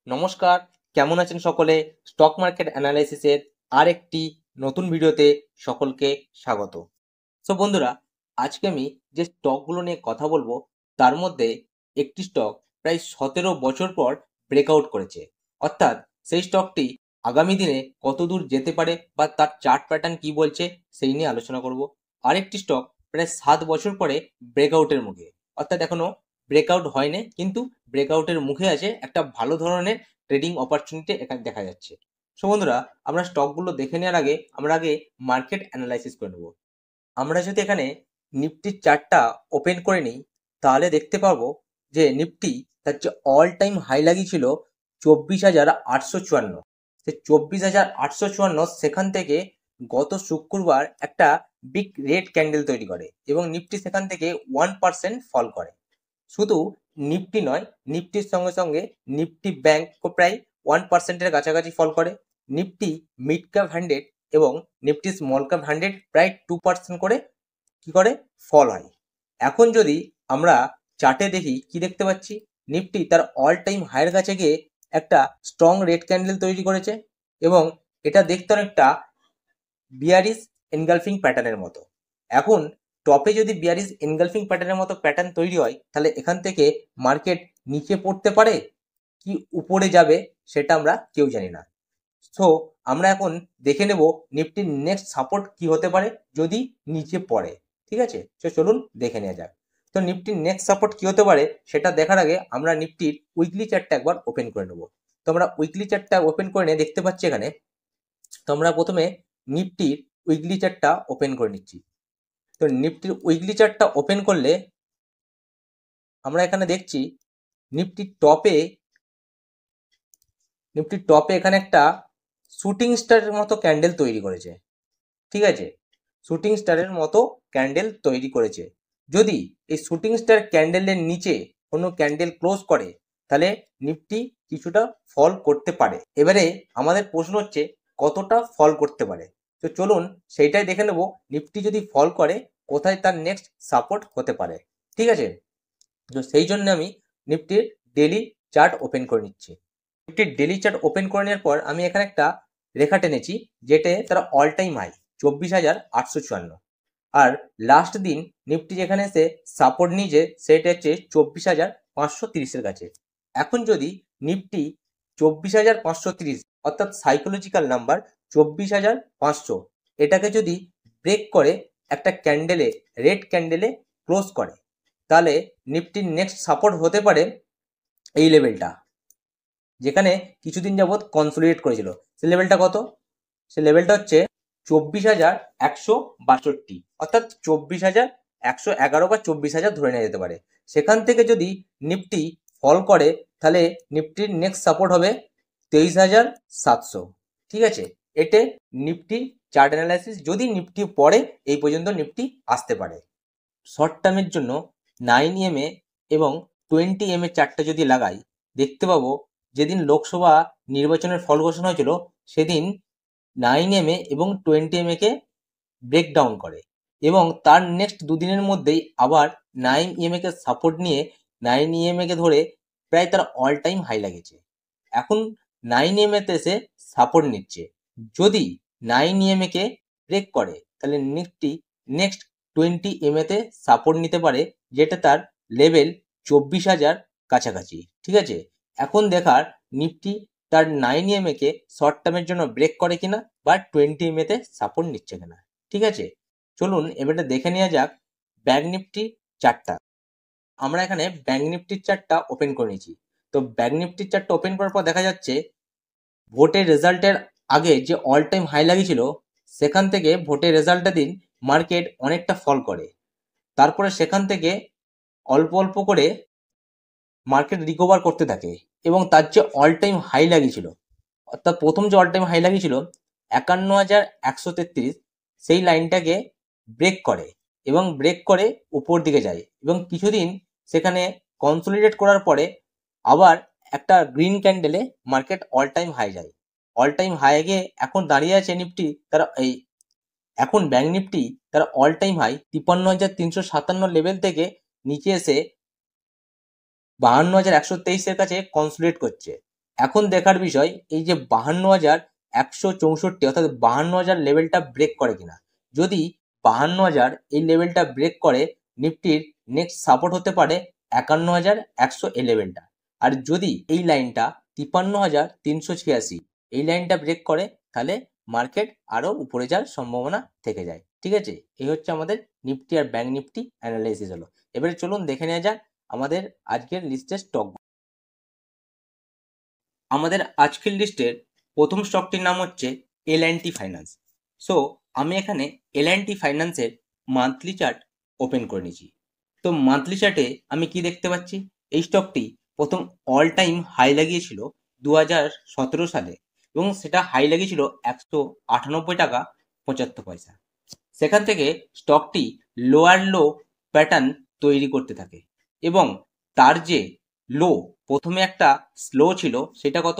নমস্কার, কেমন আছেন সকলে? স্টক মার্কেট অ্যানালাইসিসের আরেকটি নতুন ভিডিওতে সকলকে স্বাগত। সো বন্ধুরা, আজকে আমি যে স্টকগুলো নিয়ে কথা বলবো তার মধ্যে একটি স্টক প্রায় 17 বছর পর ব্রেকআউট করেছে। অর্থাৎ সেই স্টকটি আগামী দিনে কত দূর যেতে পারে বা তার চার্ট প্যাটার্ন কি বলছে সেই নিয়ে আলোচনা করব। আরেকটি স্টক প্রায় 7 বছর পরে ব্রেকআউটের মুখে, অর্থাৎ এখনো ব্রেকআউট হয়নি কিন্তু ব্রেকআউটের মুখে আছে, একটা ভালো ধরনের ট্রেডিং অপরচুনিটি এখানে দেখা যাচ্ছে। সো বন্ধুরা, আমরা স্টকগুলো দেখে নেওয়ার আগে আমরা আগে মার্কেট অ্যানালাইসিস করে নেব। আমরা যদি এখানে নিফটির চার্টটা ওপেন করে নিই তাহলে দেখতে পাবো যে নিফটি তার যে অল টাইম হাই লাগিয়েছিল 24,854, সে 24,854 সেখান থেকে গত শুক্রবার একটা বিগ রেড ক্যান্ডেল তৈরি করে এবং নিফটি সেখান থেকে 1% ফল করে। শুধু নিফটি নয়, নিফটির সঙ্গে সঙ্গে নিফটি ব্যাংকও প্রায় 1%-এর কাছাকাছি ফল করে। নিফটি মিড ক্যাপ 100 এবং নিফটি স্মল ক্যাপ 100 প্রায় 2% করে কি করে ফল হয়। এখন যদি আমরা চার্টে দেখি কি দেখতে পাচ্ছি, নিফটি তার অল টাইম হাইয়ের কাছে গিয়ে একটা স্ট্রং রেড ক্যান্ডেল তৈরি করেছে এবং এটা দেখতে অনেকটা বিয়ারিশ এনগালফিং প্যাটার্নের মতো। এখন টপে যদি বিয়ারিশ এনগালফিং প্যাটার্নের মতো প্যাটার্ন তৈরি হয় তাহলে এখান থেকে মার্কেট নিচে পড়তে পারে কি উপরে যাবে সেটা আমরা কেউ জানি না। সো আমরা এখন দেখে নেব নিফটির নেক্সট সাপোর্ট কি হতে পারে যদি নিচে পড়ে। ঠিক আছে, তো চলুন দেখে নেওয়া যাক। তো নিফটির নেক্সট সাপোর্ট কি হতে পারে সেটা দেখার আগে আমরা নিফটির উইকলি চার্টটা একবার ওপেন করে নেব। তো আমরা উইকলি চার্টটা ওপেন করে নিয়ে দেখতে পাচ্ছি এখানে। তো আমরা প্রথমে নিফটির উইকলি চার্টটা ওপেন করে নিচ্ছি। তো নিফটির উইকলি চার্টটা ওপেন করলে আমরা এখানে দেখছি নিফটির টপে এখানে একটা শুটিং স্টারের মতো ক্যান্ডেল তৈরি করেছে। ঠিক আছে, শুটিং স্টারের মতো ক্যান্ডেল তৈরি করেছে। যদি এই শুটিং স্টার ক্যান্ডেলের নিচে কোনো ক্যান্ডেল ক্লোজ করে তাহলে নিফটি কিছুটা ফল করতে পারে। এবারে আমাদের প্রশ্ন হচ্ছে কতটা ফল করতে পারে। তো চলুন সেইটাই দেখে নেব, নিফটি যদি ফল করে কোথায় তার নেক্সট সাপোর্ট হতে পারে। ঠিক আছে, তো সেই জন্য আমি নিফটির ডেলি চার্ট ওপেন করে নিচ্ছি। নিফটির ডেলি চার্ট ওপেন করে নেওয়ার পর আমি এখানে একটা রেখা টেনেছি যেটা তার অল টাইম হাই 24,854, আর লাস্ট দিন নিফটি যেখানে এসে সাপোর্ট নিয়েছে সেটা হচ্ছে 24,530-এর কাছে। এখন যদি নিফটি 24,530 অর্থাৎ সাইকোলজিক্যাল নাম্বার 24,500 এটাকে যদি ব্রেক করে একটা ক্যান্ডেলে রেড ক্যান্ডেলে ক্লোজ করে তাহলে নিফটির নেক্সট সাপোর্ট হতে পারে এই লেভেলটা, যেখানে কিছুদিন যাবৎ কনসোলিডেট করেছিল। সে লেভেলটা কত? সে লেভেলটা হচ্ছে 24,162, অর্থাৎ 24,111 বা 24,000 ধরে নেওয়া যেতে পারে। সেখান থেকে যদি নিফটি ফল করে তাহলে নিফটির নেক্সট সাপোর্ট হবে 23,700। ঠিক আছে, এতে নিফটি চার্ট অ্যানালাইসিস যদি নিফটি পড়ে এই পর্যন্ত নিফটি আসতে পারে। শর্ট টার্মের জন্য 9 EMA এবং 20 EMA চার্টটা যদি লাগাই দেখতে পাবো যেদিন লোকসভা নির্বাচনের ফল ঘোষণা হয়েছিল সেদিন 9 EMA এবং 20 EMA কে ব্রেকডাউন করে এবং তার নেক্সট দুদিনের মধ্যেই আবার 9 EMA কে সাপোর্ট নিয়ে 9 EMA কে ধরে প্রায় তার অল টাইম হাই লাগিয়েছে। এখন 9 EMA তে এসে সাপোর্ট নিচ্ছে। যদি 9 EMA কে ব্রেক করে তাহলে নিফটি নেক্সট 20 EMA তে সাপোর্ট নিতে পারে, যেটা তার লেভেল 24,000 কাছাকাছি। ঠিক আছে, এখন দেখার নিফটি তার 9 EMA কে শর্ট টার্মের জন্য ব্রেক করে কিনা বা 20 EMA তে সাপোর্ট নিচ্ছে কিনা। ঠিক আছে, চলুন এবারে দেখে নেওয়া যাক ব্যাংক নিফটি চার্টটা। আমরা এখানে ব্যাংক নিফটির চার্টটা ওপেন করে নিয়েছি। তো ব্যাংক নিফটির চার্টটা ওপেন করার পর দেখা যাচ্ছে ভোটের রেজাল্টের আগে যে অল টাইম হাই লাগিয়েছিল সেখান থেকে ভোটের রেজাল্টের দিন মার্কেট অনেকটা ফল করে, তারপরে সেখান থেকে অল্প অল্প করে মার্কেট রিকভার করতে থাকে এবং তার যে অল টাইম হাই লাগিয়েছিল, অর্থাৎ প্রথম যে অল টাইম হাই লাগিয়েছিল 51,133, সেই লাইনটাকে ব্রেক করে এবং ব্রেক করে উপর দিকে যায় এবং কিছুদিন সেখানে কনসোলিডেট করার পরে আবার একটা গ্রিন ক্যান্ডেলে মার্কেট অল টাইম হাই যায়। অল টাইম হাই গিয়ে এখন দাঁড়িয়ে আছে নিফটি এখন ব্যাংক নিফটি তার অল টাইম হাই 53,357 লেভেল থেকে নিচে এসে 52,123-এর কাছে কনসোলিডেট করছে। এখন দেখার বিষয় এই যে 52,164 অর্থাৎ 52,000 লেভেলটা ব্রেক করে কিনা। যদি 52,000 এই লেভেলটা ব্রেক করে, নিফটির নেক্সট সাপোর্ট হতে পারে 51,100 এই লেভেলটা। আর যদি এই লাইনটা 53,386 এই লাইনটা ব্রেক করে, তাহলে মার্কেট আরো উপরে যাওয়ার সম্ভাবনা থেকে যায়। ঠিক আছে, এই হচ্ছে আমাদের নিফটি আর ব্যাংক নিফটি অ্যানালাইসিস হলো। এবারে চলুন দেখে নেওয়া যাক আমাদের আজকের লিস্টের স্টক। আমাদের আজকের লিস্টের প্রথম স্টকটির নাম হচ্ছে এল&টি ফাইন্যান্স। সো আমি এখানে এল&টি ফাইন্যান্সের মান্থলি চার্ট ওপেন করে নিয়েছি। তো মান্থলি চার্টে আমি কি দেখতে পাচ্ছি, এই স্টকটি প্রথম অল টাইম হাই লাগিয়েছিল 2017 সালে, এবং সেটা হাই লাগিয়েছিল 198 টাকা 75 পয়সা। সেখান থেকে স্টকটি লোয়ার লো প্যাটার্ন তৈরি করতে থাকে, এবং তার যে লো প্রথমে একটা স্লো ছিল সেটা কত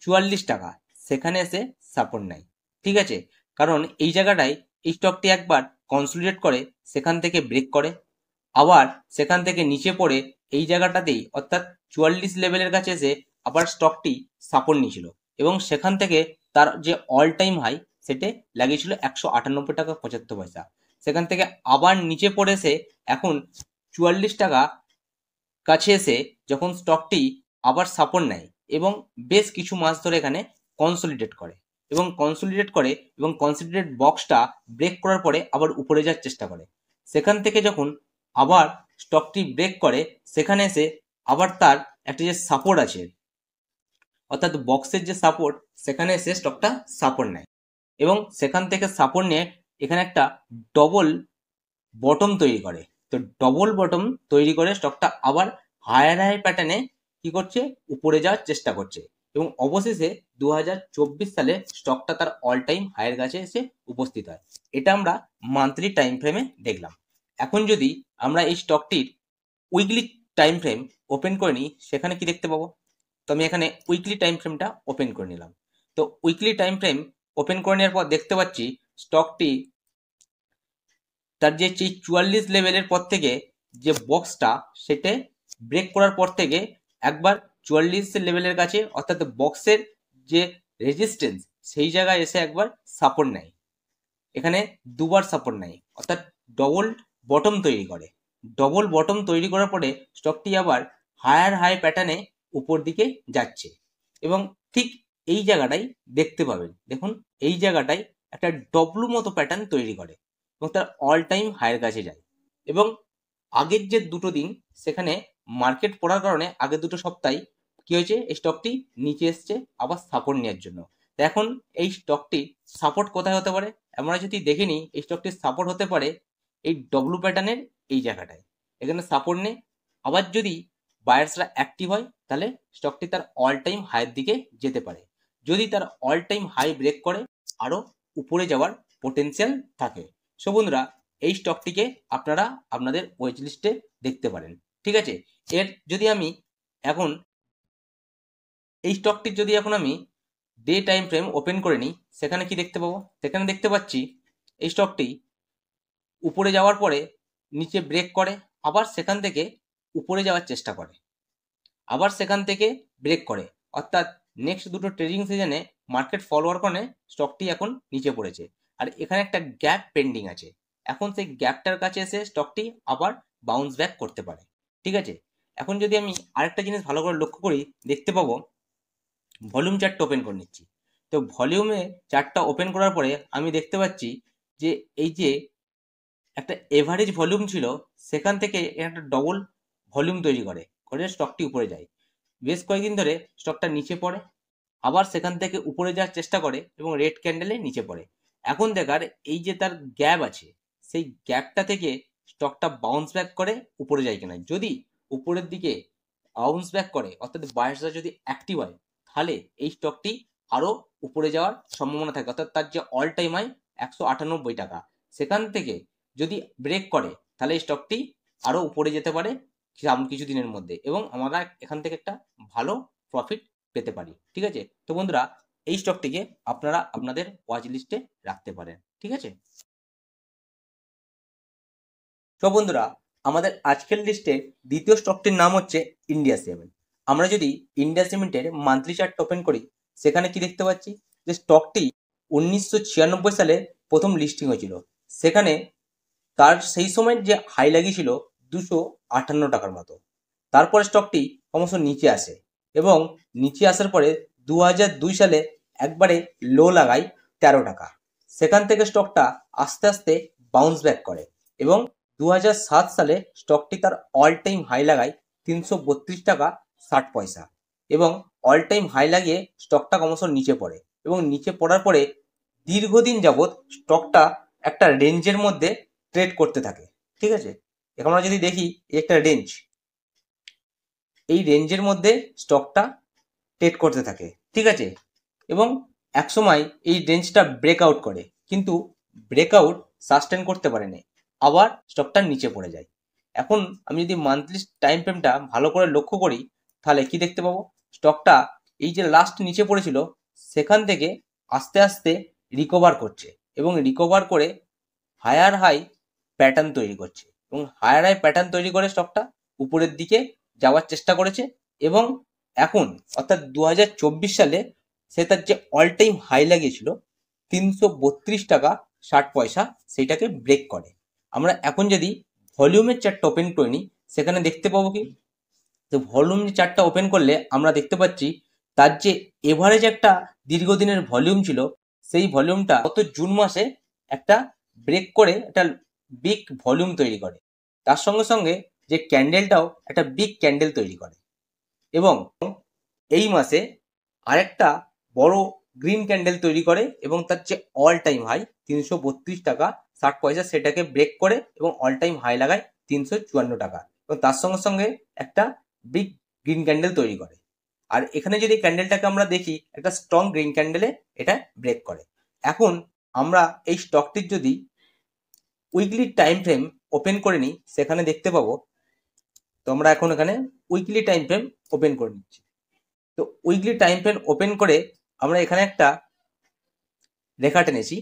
44 টাকা, সেখানে এসে সাপোর্ট নেয়। ঠিক আছে, কারণ এই জায়গাটায় এই স্টকটি একবার কনসলিডেট করে, সেখান থেকে ব্রেক করে, আবার সেখান থেকে নিচে পড়ে এই জায়গাটাতেই অর্থাৎ 44 লেভেলের কাছে এসে আবার স্টকটি সাপোর্ট নিয়েছিল, এবং সেখান থেকে তার যে অল টাইম হাই সেটা লাগিয়েছিল 198 টাকা 75 পয়সা। সেখান থেকে আবার নিচে পড়ে এসে এখন 44 টাকা কাছে এসে যখন স্টকটি আবার সাপোর্ট নেয় এবং বেশ কিছু মাস ধরে এখানে কনসলিডেট করে, এবং কনসলিডেট বক্সটা ব্রেক করার পরে আবার উপরে যাওয়ার চেষ্টা করে। সেখান থেকে যখন আবার স্টকটি ব্রেক করে, সেখানে এসে আবার তার একটা যে সাপোর্ট আছে অর্থাৎ বক্সের যে সাপোর্ট, সেখানে এসে স্টকটা সাপোর্ট নেয়, এবং সেখান থেকে সাপোর্ট নিয়ে এখানে একটা ডবল বটম তৈরি করে। তো ডবল বটম তৈরি করে স্টকটা আবার হায়ার হাই প্যাটার্নে কি করছে, উপরে যাওয়ার চেষ্টা করছে, এবং অবশেষে 2024 সালে স্টকটা তার অল টাইম হায়ের কাছে এসে উপস্থিত হয়। এটা আমরা মান্থলি টাইম ফ্রেমে দেখলাম। এখন যদি আমরা এই স্টকটির উইকলি টাইম ফ্রেম ওপেন করে নিই, সেখানে কি দেখতে পাবো। তো আমি এখানে উইকলি টাইম ফ্রেমটা ওপেন করে নিলাম। তো উইকলি টাইম ফ্রেম ওপেন করে নেওয়ার পর দেখতে পাচ্ছি স্টকটি তার যে 44 লেভেলের পর থেকে যে বক্সটা সেটা ব্রেক করার পর থেকে একবার 44 লেভেলের কাছে অর্থাৎ বক্সের যে রেজিস্ট্যান্স সেই জায়গায় এসে একবার সাপোর্ট নেয়, এখানে দুবার সাপোর্ট নেয়, অর্থাৎ ডবল বটম তৈরি করে। ডবল বটম তৈরি করার পরে স্টকটি আবার হায়ার হাই প্যাটার্নে উপর দিকে যাচ্ছে, এবং ঠিক এই জায়গাটাই দেখতে পাবেন, দেখুন এই জায়গাটায় একটা ডব্লু মতো প্যাটার্ন তৈরি করে এবং তার অল টাইম হাইয়ের কাছে যায়। এবং আগের যে দুটো দিন সেখানে মার্কেট পড়ার কারণে আগের দুটো সপ্তাহে কি হয়েছে, এই স্টকটি নিচে এসছে আবার সাপোর্ট নেওয়ার জন্য। তো এখন এই স্টকটি সাপোর্ট কোথায় হতে পারে, আমরা যদি দেখে নিই এই স্টকটির সাপোর্ট হতে পারে এই ডব্লু প্যাটার্নের এই জায়গাটায়, এখানে সাপোর্ট নেই। আবার যদি বায়ার্সরা অ্যাক্টিভ হয় তাহলে স্টকটি তার অল টাইম হাইয়ের দিকে যেতে পারে। যদি তার অল টাইম হাই ব্রেক করে আরো উপরে যাওয়ার পোটেনশিয়াল থাকে। সো বন্ধুরা, এই স্টকটিকে আপনারা আপনাদের ওয়েচ লিস্টে দেখতে পারেন। ঠিক আছে, এর যদি আমি এখন এই স্টকটির যদি এখন আমি ডে টাইম ফ্রেম ওপেন করে নিই, সেখানে কি দেখতে পাবো, সেখানে দেখতে পাচ্ছি এই স্টকটি উপরে যাওয়ার পরে নিচে ব্রেক করে, আবার সেখান থেকে উপরে যাওয়ার চেষ্টা করে, আবার সেখান থেকে ব্রেক করে, অর্থাৎ নেক্সট দুটো ট্রেডিং সিজনে মার্কেট ফল হওয়ার কারণে স্টকটি এখন নিচে পড়েছে। আর এখানে একটা গ্যাপ পেন্ডিং আছে, এখন সেই গ্যাপটার কাছে এসে স্টকটি আবার বাউন্স ব্যাক করতে পারে। ঠিক আছে, এখন যদি আমি আরেকটা জিনিস ভালো করে লক্ষ্য করি, দেখতে পাবো ভলিউম চার্টটা ওপেন করে নিচ্ছি। তো ভলিউমে চার্টটা ওপেন করার পরে আমি দেখতে পাচ্ছি যে এই যে একটা এভারেজ ভলিউম ছিল, সেখান থেকে একটা ডবল ভলিউম তৈরি করে স্টকটি উপরে যায়। বেশ কয়েকদিন ধরে স্টকটা নিচে পড়ে, আবার সেখান থেকে উপরে যাওয়ার চেষ্টা করে এবং রেড ক্যান্ডেলে নিচে পড়ে। এখন দেখার এই যে তার গ্যাপ আছে, সেই গ্যাপটা থেকে স্টকটা বাউন্স ব্যাক করে উপরে যায় কিনা। যদি উপরের দিকে বাউন্স ব্যাক করে অর্থাৎ বায়ার্সরা যদি অ্যাক্টিভ হয়, তাহলে এই স্টকটি আরো উপরে যাওয়ার সম্ভাবনা থাকে, অর্থাৎ তার যে অল টাইম হাই 198 টাকা, সেখান থেকে যদি ব্রেক করে তাহলে এই স্টকটি আরো উপরে যেতে পারে কিছু দিনের মধ্যে, এবং আমরা এখান থেকে একটা ভালো প্রফিট পেতে পারি। ঠিক আছে, তো বন্ধুরা এই স্টকটিকে আপনারা আপনাদের ওয়াচ লিস্টে রাখতে পারেন। ঠিক আছে, তো বন্ধুরা আমাদের আজকের লিস্টে দ্বিতীয় স্টকটির নাম হচ্ছে ইন্ডিয়া সিমেন্ট। আমরা যদি ইন্ডিয়া সিমেন্টের মান্থলি চার্ট ওপেন করি, সেখানে কি দেখতে পাচ্ছি যে স্টকটি 1996 সালে প্রথম লিস্টিং হয়েছিল। সেখানে তার সেই সময়ের যে হাই লাগিয়েছিল 258 টাকার মতো। তারপরে স্টকটি ক্রমশ নিচে আসে এবং নিচে আসার পরে 2002 সালে একবারে লো লাগায় 13 টাকা। সেখান থেকে স্টকটা আস্তে আস্তে বাউন্স ব্যাক করে এবং 2007 সালে স্টকটি তার অল টাইম হাই লাগায় 332 টাকা 60 পয়সা এবং অল টাইম হাই লাগিয়ে স্টকটা ক্রমশ নিচে পড়ে এবং নিচে পড়ার পরে দীর্ঘদিন যাবৎ স্টকটা একটা রেঞ্জের মধ্যে ট্রেড করতে থাকে। ঠিক আছে, এখন আমরা যদি দেখি এই একটা রেঞ্জ, এই রেঞ্জের মধ্যে স্টকটা ট্রেড করতে থাকে। ঠিক আছে, এবং একসময় এই রেঞ্জটা ব্রেকআউট করে, কিন্তু ব্রেকআউট সাস্টেন করতে পারেনি, আবার স্টকটা নিচে পড়ে যায়। এখন আমি যদি মান্থলি টাইম ফ্রেমটা ভালো করে লক্ষ্য করি, তাহলে কি দেখতে পাবো, স্টকটা এই যে লাস্ট নিচে পড়েছিল সেখান থেকে আস্তে আস্তে রিকভার করছে এবং রিকভার করে হায়ার হাই প্যাটার্ন তৈরি করছে এবং হায়ার হাই প্যাটার্ন তৈরি করে স্টকটা উপরের দিকে যাওয়ার চেষ্টা করেছে এবং এখন অর্থাৎ 2024 সালে সে তার যে অল টাইম হাই লাগিয়েছিল 332 টাকা 60 পয়সা, সেইটাকে ব্রেক করে। আমরা এখন যদি ভলিউমের চার্টটা ওপেন করে নিই, সেখানে দেখতে পাবো কি, তো ভলিউম চার্টটা ওপেন করলে আমরা দেখতে পাচ্ছি তার যে এভারেজ একটা দীর্ঘদিনের ভলিউম ছিল, সেই ভলিউমটা গত জুন মাসে একটা ব্রেক করে একটা বিগ ভলিউম তৈরি করে। তার সঙ্গে সঙ্গে যে ক্যান্ডেলটাও একটা বিগ ক্যান্ডেল তৈরি করে এবং এই মাসে আরেকটা বড় গ্রিন ক্যান্ডেল তৈরি করে এবং তার যে অল টাইম হাই 332 টাকা 60 পয়সা সেটাকে ব্রেক করে এবং অল টাইম হাই লাগায় 354 টাকা এবং তার সঙ্গে সঙ্গে একটা বিগ গ্রিন ক্যান্ডেল তৈরি করে। আর এখানে যদি ক্যান্ডেলটাকে আমরা দেখি, একটা স্ট্রং গ্রিন ক্যান্ডেলে এটা ব্রেক করে। এখন আমরা এই স্টকটির যদি উইকলি টাইম ফ্রেম ওপেন করে নিই, সেখানে দেখতে পাবো, তো আমরা এখন এখানে উইকলি টাইম ফ্রেম ওপেন করে নিচ্ছি। তো উইকলি টাইম ফ্রেম ওপেন করে আমরা এখানে একটা রেখা টেনেছি।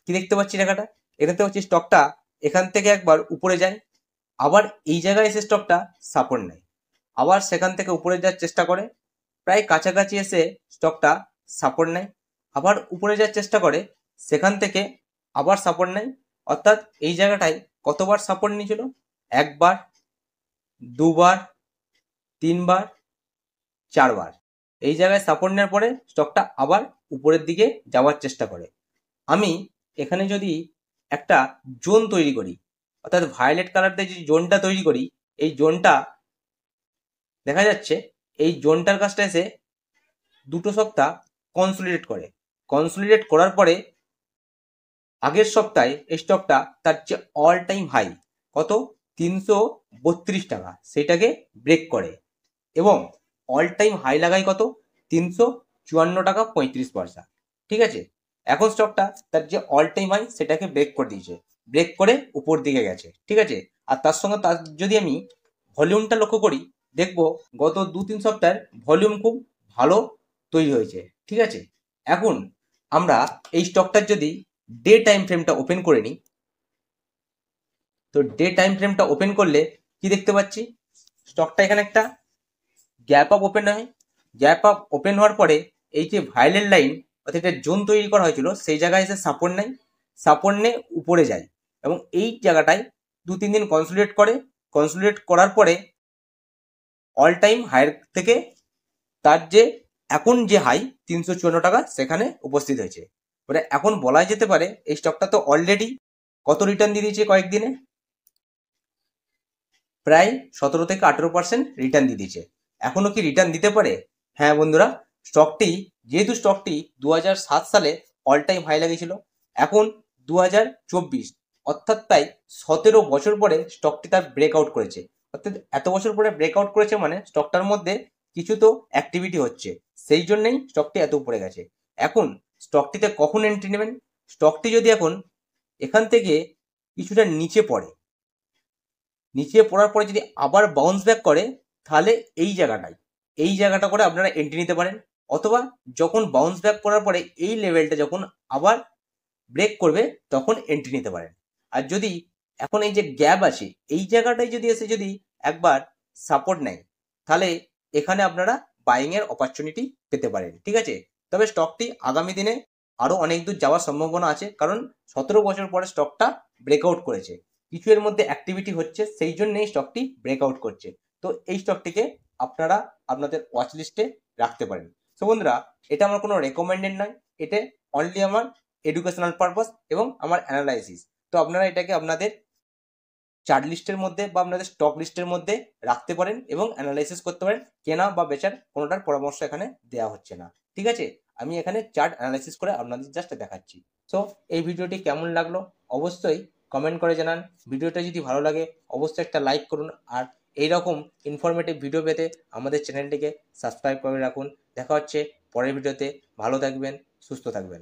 কি দেখতে পাচ্ছি রেখাটা, এখানে দেখতে পাচ্ছি স্টকটা এখান থেকে একবার উপরে যায়, আবার এই জায়গায় এসে স্টকটা সাপোর্ট নেয়, আবার সেখান থেকে উপরে যাওয়ার চেষ্টা করে, প্রায় কাছাকাছি এসে স্টকটা সাপোর্ট নেয়, আবার উপরে যাওয়ার চেষ্টা করে, সেখান থেকে আবার সাপোর্ট নেয়। অর্থাৎ এই জায়গাটায় কতবার সাপোর্ট নিয়েছিল, একবার, দুবার, তিনবার, চারবার। এই জায়গায় সাপোর্ট নেওয়ার পরে স্টকটা আবার উপরের দিকে যাওয়ার চেষ্টা করে। আমি এখানে যদি একটা জোন তৈরি করি, অর্থাৎ ভায়োলেট কালার দিয়ে যে জোনটা তৈরি করি, এই জোনটা দেখা যাচ্ছে, এই জোনটার কাছটা এসে দুটো সপ্তাহ কনসলিডেট করে। কনসলিডেট করার পরে আগের সপ্তাহে এই স্টকটা তার যে অল টাইম হাই কত 332 টাকা, সেটাকে ব্রেক করে এবং অল টাইম হাই লাগায় কত 354 টাকা 35 পয়সা। ঠিক আছে, এখন স্টকটা তার যে অল টাইম হাই সেটাকে ব্রেক করে দিয়েছে, ব্রেক করে উপর দিকে গেছে। ঠিক আছে, আর তার সঙ্গে তার যদি আমি ভলিউমটা লক্ষ্য করি, দেখবো গত 2-3 সপ্তাহের ভলিউম খুব ভালো তৈরি হয়েছে। ঠিক আছে, এখন আমরা এই স্টকটার যদি ডে টাইম ফ্রেমটা ওপেন করে নিই, তো ডে টাইম ফ্রেমটা ওপেন করলে কি দেখতে পাচ্ছি, স্টকটা এখানে একটা গ্যাপ আপ ওপেন হয়। গ্যাপ আপ ওপেন হওয়ার পরে এই যে ভায়োলেট লাইন অর্থাৎ একটা জোন তৈরি করা হয়েছিল, সেই জায়গায় এসে সাপোর্ট নেয়, সাপোর্ট নিয়ে উপরে যায় এবং এই জায়গাটায় 2-3 দিন কনসলিডেট করে। কনসলিডেট করার পরে অল টাইম হাইয়ের থেকে তার যে এখন যে হাই 354 টাকা সেখানে উপস্থিত হয়েছে। মানে এখন বলা যেতে পারে এই স্টকটা তো অলরেডি কত রিটার্ন দিয়ে দিয়েছে, কয়েকদিনে প্রায় 17 থেকে 18% রিটার্ন দিয়ে দিয়েছে। এখনো কি রিটার্ন দিতে পারে? হ্যাঁ বন্ধুরা, স্টকটি যেহেতু স্টকটি 2007 সালে অল টাইম হাই লাগিয়েছিল, এখন 2024 অর্থাৎ প্রায় 17 বছর পরে স্টকটি তার ব্রেকআউট করেছে। অর্থাৎ এত বছর পরে ব্রেকআউট করেছে মানে স্টকটার মধ্যে কিছু তো অ্যাক্টিভিটি হচ্ছে, সেই জন্যই স্টকটি এত উপরে গেছে। এখন স্টকটিতে কখন এন্ট্রি নেবেন? স্টকটি যদি এখন এখান থেকে কিছুটা নিচে পড়ে, নিচে পড়ার পরে যদি আবার বাউন্স ব্যাক করে, তাহলে এই জায়গাটা করে আপনারা এন্ট্রি নিতে পারেন, অথবা যখন বাউন্স ব্যাক করার পরে এই লেভেলটা যখন আবার ব্রেক করবে তখন এন্ট্রি নিতে পারেন। আর যদি এখন এই যে গ্যাপ আছে এই জায়গাটায় যদি এসে যদি একবার সাপোর্ট নেয়, তাহলে এখানে আপনারা বাইং এর অপরচুনিটি পেতে পারেন। ঠিক আছে, তবে স্টকটি আগামী দিনে আরো অনেক দূর যাওয়ার সম্ভাবনা আছে, কারণ 17 বছর পরে স্টকটা ব্রেকআউট করেছে। কিছু এর মধ্যে অ্যাক্টিভিটি হচ্ছে, সেই জন্যই স্টকটি ব্রেকআউট করছে। তো এই স্টকটিকে আপনারা আপনাদের ওয়াচ লিস্টে রাখতে পারেন। সো বন্ধুরা, এটা আমার কোনো রেকমেন্ডেড নয়, এটা অনলি আমার এডুকেশনাল পারপাস এবং আমার অ্যানালাইসিস। তো আপনারা এটাকে আপনাদের চার্ট লিস্টের মধ্যে বা আপনাদের স্টক লিস্টের মধ্যে রাখতে পারেন এবং অ্যানালাইসিস করতে পারেন। কেনা বা বেচার কোনোটার পরামর্শ এখানে দেওয়া হচ্ছে না। ঠিক আছে, আমি এখানে চার্ট অ্যানালাইসিস করে আপনাদের জাস্ট দেখাচ্ছি। সো এই ভিডিওটি কেমন লাগলো অবশ্যই কমেন্ট করে জানান। ভিডিওটা যদি ভালো লাগে অবশ্যই একটা লাইক করুন, আর এইরকম ইনফরমেটিভ ভিডিও পেতে আমাদের চ্যানেলটিকে সাবস্ক্রাইব করে রাখুন। দেখা হচ্ছে পরের ভিডিওতে। ভালো থাকবেন, সুস্থ থাকবেন।